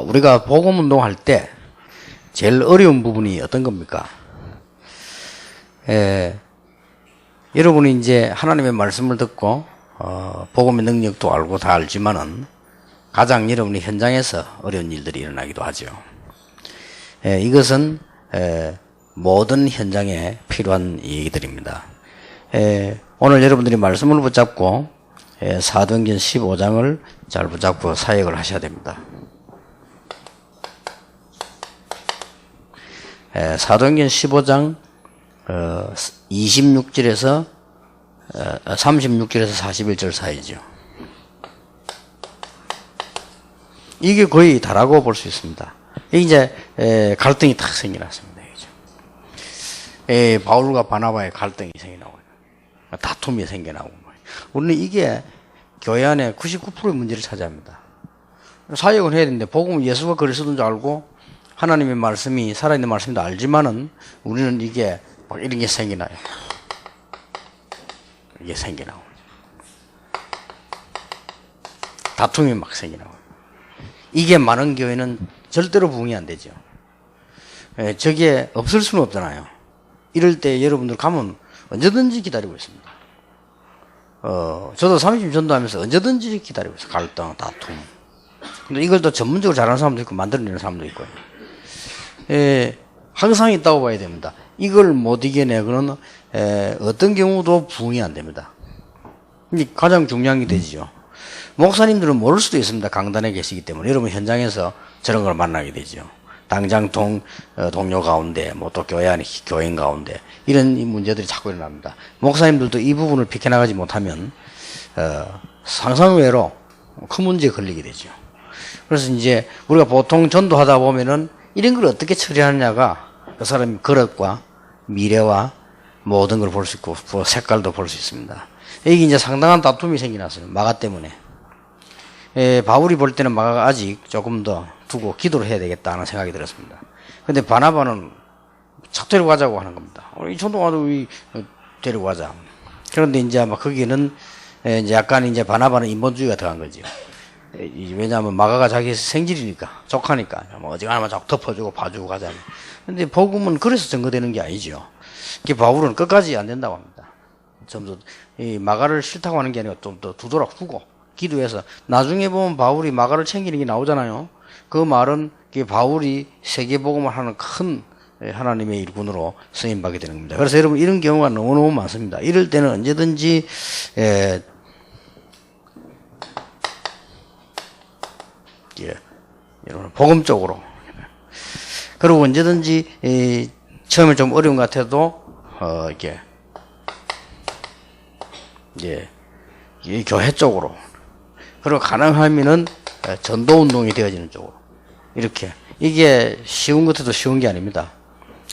우리가 복음 운동할 때 제일 어려운 부분이 어떤 겁니까? 여러분이 이제 하나님의 말씀을 듣고 복음의 능력도 알고 다 알지만은 가장 여러분이 현장에서 어려운 일들이 일어나기도 하죠. 이것은 모든 현장에 필요한 얘기들입니다. 오늘 여러분들이 말씀을 붙잡고 사도행전 15장을 잘 붙잡고 사역을 하셔야 됩니다. 사도행전 15장 26절에서 36절에서 41절 사이죠. 이게 거의 다라고 볼 수 있습니다. 이게 이제 갈등이 탁 생겨났습니다. 바울과 바나바의 갈등이 생겨나고 다툼이 생겨나고 우리는 이게 교회 안에 99%의 문제를 차지합니다. 사역을 해야 되는데 복음은 예수가 글을 쓰던 줄 알고 하나님의 말씀이 살아있는 말씀도 알지만은 우리는 이게 막 이런 게 생겨나요. 이게 생겨나고 다툼이 막 생겨나고 이게 많은 교회는 절대로 부응이 안 되죠. 저게 없을 수는 없잖아요. 이럴 때 여러분들 가면 언제든지 기다리고 있습니다. 저도 30년 전도하면서 언제든지 기다리고 있어요. 갈등, 다툼. 근데 이걸 또 전문적으로 잘하는 사람도 있고 만들어내는 사람도 있고요. 항상 있다고 봐야 됩니다. 이걸 못 이겨내고는 어떤 경우도 부응이 안 됩니다. 이게 가장 중요한 게 되죠. 목사님들은 모를 수도 있습니다. 강단에 계시기 때문에 여러분 현장에서 저런 걸 만나게 되죠. 당장 동료 가운데 뭐 또 교회 안에 교인 가운데 이런 문제들이 자꾸 일어납니다. 목사님들도 이 부분을 비켜나가지 못하면 상상외로 큰 문제에 걸리게 되죠. 그래서 이제 우리가 보통 전도하다 보면은 이런 걸 어떻게 처리하느냐가 그 사람의 그릇과 미래와 모든 걸 볼 수 있고 색깔도 볼 수 있습니다. 이게 이제 상당한 다툼이 생겨났어요. 마가 때문에. 바울이 볼 때는 마가가 아직 조금 더 두고 기도를 해야 되겠다는 생각이 들었습니다. 근데 바나바는 착 데리고 가자고 하는 겁니다. 이 전도가도 데리고 가자. 그런데 이제 아마 거기는 이제 약간 이제 바나바는 인본주의가 들어간 거죠. 왜냐하면 마가가 자기 생질이니까, 족하니까, 뭐 어지간하면 자꾸 덮어주고 봐주고 가자. 근데 복음은 그래서 증거되는 게 아니죠. 바울은 끝까지 안 된다고 합니다. 좀 이 마가를 싫다고 하는 게 아니고 좀 더 두드러주고 기도해서 나중에 보면 바울이 마가를 챙기는 게 나오잖아요. 그 말은 바울이 세계복음을 하는 큰 하나님의 일꾼으로 쓰임받게 되는 겁니다. 그래서 여러분 이런 경우가 너무너무 많습니다. 이럴 때는 언제든지 여러분 복음적으로 그리고 언제든지 처음에 좀 어려운 것 같아도 이 교회 쪽으로 그리고 가능하면은 전도운동이 되어지는 쪽으로 이렇게 이게 쉬운 것도 쉬운 게 아닙니다.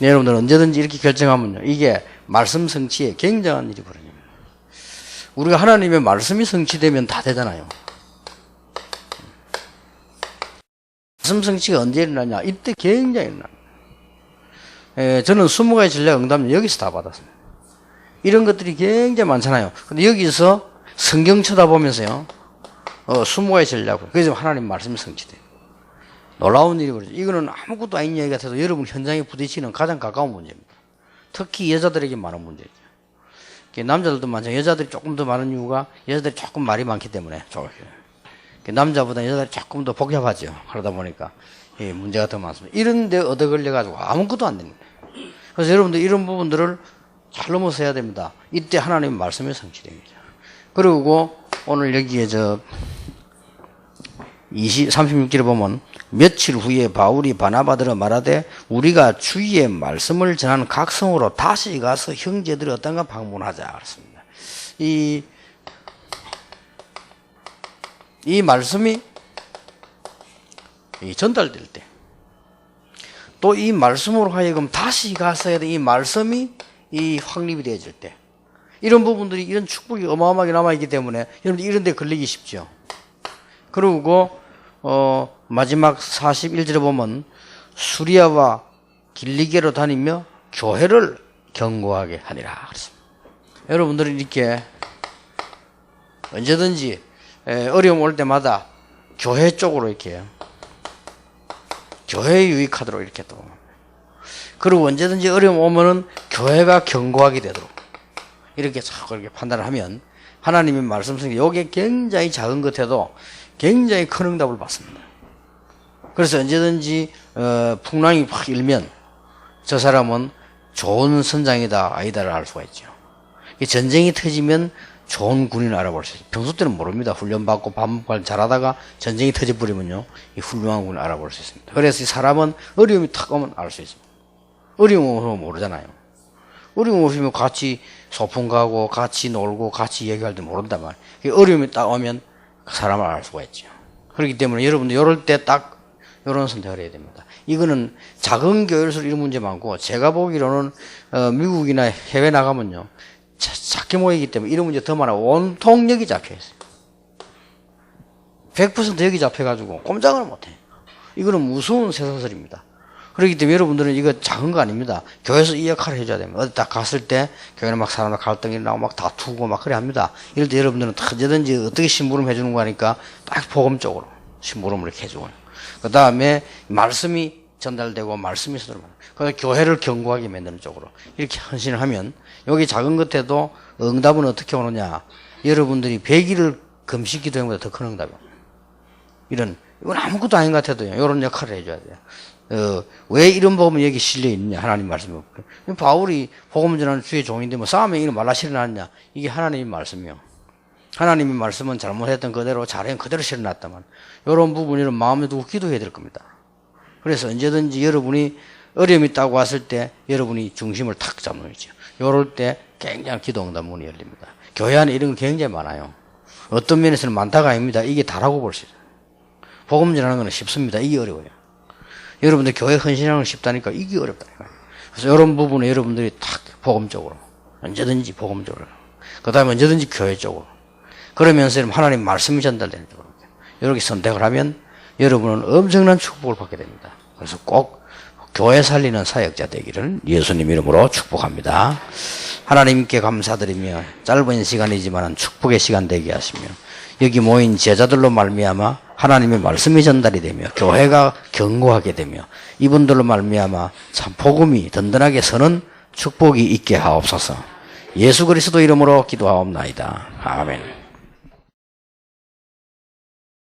여러분들 언제든지 이렇게 결정하면요 이게 말씀 성취에 굉장한 일이 벌어집니다. 우리가 하나님의 말씀이 성취되면 다 되잖아요. 말씀 성취가 언제 일어나냐 이때 굉장히 일어납니다. 저는 20가지 전략 응답을 여기서 다 받았습니다. 이런 것들이 굉장히 많잖아요. 근데 여기서 성경 쳐다보면서요 20가지 전략 그래서 하나님 말씀이 성취돼요. 놀라운 일이 벌어져. 이거는 아무것도 아닌 얘기 같아도 여러분 현장에 부딪히는 가장 가까운 문제입니다. 특히 여자들에게 많은 문제죠. 남자들도 마찬가지. 여자들이 조금 더 많은 이유가 여자들이 조금 말이 많기 때문에 남자보다 여자들이 조금 더 복잡하죠. 그러다 보니까 문제가 더 많습니다. 이런 데 얻어 걸려가지고 아무것도 안 됩니다. 그래서 여러분들 이런 부분들을 잘 넘어서야 됩니다. 이때 하나님의 말씀이 성취됩니다. 그리고 오늘 여기에 36절에 보면 며칠 후에 바울이 바나바들어 말하되 우리가 주의 말씀을 전하는 각 성으로 다시 가서 형제들이 어떤가 방문하자 그랬습니다. 이 말씀이 전달될 때 또 이 말씀으로 하여금 다시 가서 해야 돼. 이 말씀이 확립이 되어질 때 이런 부분들이 이런 축복이 어마어마하게 남아있기 때문에 여러분들 이런 데 걸리기 쉽죠. 그리고 마지막 41절에 보면 수리아와 길리게로 다니며 교회를 견고하게 하니라 그랬습니다. 여러분들은 이렇게 언제든지 어려움 올 때마다 교회 쪽으로 이렇게 교회에 유익하도록 이렇게 또. 그리고 언제든지 어려움 오면은 교회가 견고하게 되도록 이렇게 자꾸 이렇게 판단을 하면 하나님의 말씀 속에 여기에 굉장히 작은 것에도 굉장히 큰 응답을 받습니다. 그래서 언제든지 풍랑이 확 일면 저 사람은 좋은 선장이다 아니다를 알 수가 있죠. 전쟁이 터지면 좋은 군인을 알아볼 수 있어요. 평소 때는 모릅니다. 훈련받고 반복을 잘하다가 전쟁이 터져버리면요, 이 훌륭한 군인을 알아볼 수 있습니다. 그래서 이 사람은 어려움이 탁 오면 알 수 있습니다. 어려움 오면 모르잖아요. 어려움 오시면 같이 소풍 가고 같이 놀고 같이 얘기할 때 모른단 말이에요. 어려움이 딱 오면 그 사람을 알 수가 있죠. 그렇기 때문에 여러분들 이럴 때 딱 이런 선택을 해야 됩니다. 이거는 작은 교회일수록 이런 문제 많고, 제가 보기로는 미국이나 해외 나가면요 작게 모이기 때문에 이런 문제 더 많아요. 온통 여기 잡혀있어요. 100% 여기 잡혀가지고 꼼짝을 못해요. 이거는 무서운 세상설입니다. 그렇기 때문에 여러분들은 이거 작은 거 아닙니다. 교회에서 이 역할을 해줘야 됩니다. 어디 딱 갔을 때 교회는 막 사람들 갈등이 나고 막 다투고 막 그래 합니다. 이럴 때 여러분들은 언제든지 어떻게 심부름 해주는 거 하니까 딱 복음적으로 심부름을 이렇게 해주고요. 그 다음에 말씀이 전달되고 말씀이 서들어가요. 그래서 교회를 견고하게 만드는 쪽으로 이렇게 헌신을 하면 여기 작은 것에도 응답은 어떻게 오느냐. 여러분들이 100일을 금식 기도행보다 더 큰 응답이에요. 이건 아무것도 아닌 것 같아도요, 이런 역할을 해줘야 돼요. 왜 이런 복음이 여기 실려 있느냐, 하나님 말씀이. 바울이 복음 전하는 주의 종인데 뭐 싸움에 이런 말라 실어놨냐. 이게 하나님의 말씀이요. 하나님의 말씀은 잘못했던 그대로 잘한 그대로 실어놨다만 이런 부분 이런 마음에 두고 기도해야 될 겁니다. 그래서 언제든지 여러분이 어려움이 있다고 왔을 때 여러분이 중심을 탁 잡는 거죠. 이럴 때 굉장히 기도 응답 문이 열립니다. 교회 안에 이런 거 굉장히 많아요. 어떤 면에서는 많다가 아닙니다. 이게 다라고 볼 수 있어요. 복음 전하는 건 쉽습니다. 이게 어려워요. 여러분들 교회 헌신하는 건 쉽다니까 이게 어렵다니까요. 그래서 이런 부분에 여러분들이 탁 복음적으로, 언제든지 복음적으로, 그 다음에 언제든지 교회적으로, 그러면서 하나님 말씀이 전달되는 쪽으로 이렇게 선택을 하면 여러분은 엄청난 축복을 받게 됩니다. 그래서 꼭 교회 살리는 사역자 되기를 예수님 이름으로 축복합니다. 하나님께 감사드리며 짧은 시간이지만 축복의 시간 되게 하시며 여기 모인 제자들로 말미암아 하나님의 말씀이 전달이 되며 교회가 견고하게 되며 이분들로 말미암아 참 복음이 든든하게 서는 축복이 있게 하옵소서. 예수 그리스도 이름으로 기도하옵나이다. 아멘.